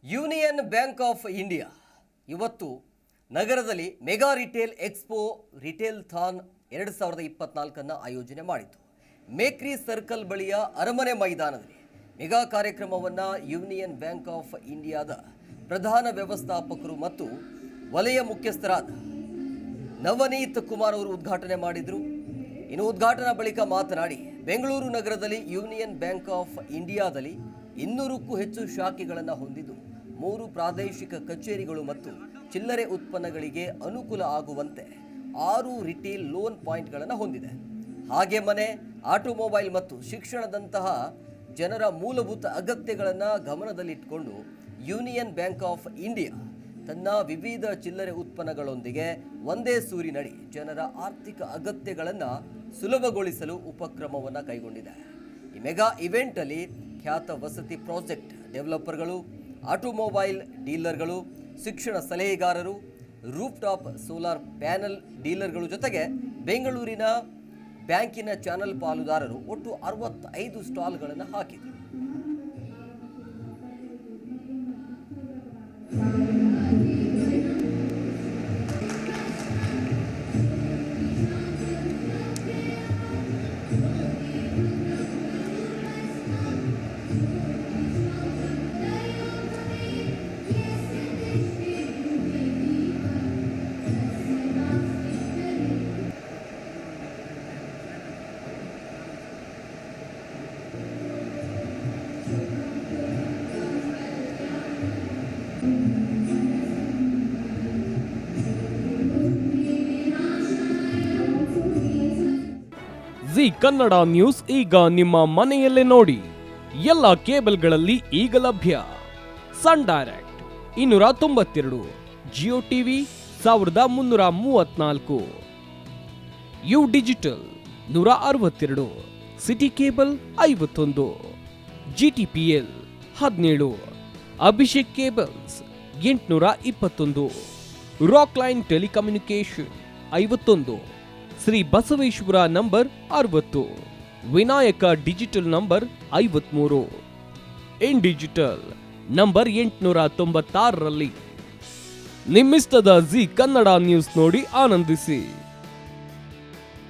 Union bank of India ಇವತ್ತು ನಗರದಲ್ಲಿ mega retail expo retail than 2024 ಆಯೋಜನೆ ಮಾಡಿತು. ಮೇಕ್ರಿ ಸರ್ಕಲ್ ಬಳಿಯ ಅರಮನೆ ಮೈದಾನದಲ್ಲಿ ಮೆಗಾ ಕಾರ್ಯಕ್ರಮವನ್ನು ಯೂನಿಯನ್ ಬ್ಯಾಂಕ್ ಆಫ್ ಇಂಡಿಯಾದ ಪ್ರಧಾನ ವ್ಯವಸ್ಥಾಪಕರು ಮತ್ತು ವಲಯ ಮುಖ್ಯಸ್ಥರಾದ ನವನೀತ್ ಕುಮಾರ್ ಅವರು ಉದ್ಘಾಟನೆ ಮಾಡಿದರು. ಇನ್ನು ಉದ್ಘಾಟನಾ ಬಳಿಕ ಮಾತನಾಡಿ, ಬೆಂಗಳೂರು ನಗರದಲ್ಲಿ ಯೂನಿಯನ್ ಬ್ಯಾಂಕ್ ಆಫ್ ಇಂಡಿಯಾದಲ್ಲಿ 200ಕ್ಕೂ ಹೆಚ್ಚು ಶಾಖೆಗಳನ್ನು ಹೊಂದಿದ್ದು 3 ಪ್ರಾದೇಶಿಕ ಕಚೇರಿಗಳು ಮತ್ತು ಚಿಲ್ಲರೆ ಉತ್ಪನ್ನಗಳಿಗೆ ಅನುಕೂಲ ಆಗುವಂತೆ 6 ರಿಟೇಲ್ ಲೋನ್ ಪಾಯಿಂಟ್ಗಳನ್ನು ಹೊಂದಿದೆ. ಹಾಗೆ ಮನೆ, ಆಟೋಮೊಬೈಲ್ ಮತ್ತು ಶಿಕ್ಷಣದಂತಹ ಜನರ ಮೂಲಭೂತ ಅಗತ್ಯಗಳನ್ನು ಗಮನದಲ್ಲಿಟ್ಟುಕೊಂಡು ಯೂನಿಯನ್ ಬ್ಯಾಂಕ್ ಆಫ್ ಇಂಡಿಯಾ ತನ್ನ ವಿವಿಧ ಚಿಲ್ಲರೆ ಉತ್ಪನ್ನಗಳೊಂದಿಗೆ ಒಂದೇ ಸೂರಿನಡಿ ಜನರ ಆರ್ಥಿಕ ಅಗತ್ಯಗಳನ್ನು ಸುಲಭಗೊಳಿಸಲು ಉಪಕ್ರಮವನ್ನು ಕೈಗೊಂಡಿದೆ. ಈ ಮೆಗಾ ಇವೆಂಟಲ್ಲಿ ಖ್ಯಾತ ವಸತಿ ಪ್ರಾಜೆಕ್ಟ್ ಡೆವಲಪರ್ಗಳು, ಆಟೋಮೊಬೈಲ್ ಡೀಲರ್ಗಳು, ಶಿಕ್ಷಣ ಸಲಹೆಗಾರರು, ರೂಫ್ ಟಾಪ್ ಸೋಲಾರ್ ಪ್ಯಾನಲ್ ಡೀಲರ್ಗಳು ಜೊತೆಗೆ ಬೆಂಗಳೂರಿನ ಬ್ಯಾಂಕಿನ ಚಾನಲ್ ಪಾಲುದಾರರು ಒಟ್ಟು 65 ಸ್ಟಾಲ್ಗಳನ್ನು ಹಾಕಿದರು. ಜಿ ಕನ್ನಡ ನ್ಯೂಸ್ ಈಗ ನಿಮ್ಮ ಮನೆಯಲ್ಲೇ ನೋಡಿ. ಎಲ್ಲ ಕೇಬಲ್ಗಳಲ್ಲಿ ಈಗ ಲಭ್ಯ. Sun direct 292, Jio TV 1334, U digital 162, city cable 51, GTPL 17, Abhishek cables 821, rock line telecommunication 51, Shri Basaveshwara number 60, Vinayaka digital number 53, in digital number 896ರಲ್ಲಿ ನಿಮ್ಮಿಸ್ತದ ಜಿ ಕನ್ನಡ ನ್ಯೂಸ್ ನೋಡಿ ಆನಂದಿಸಿ.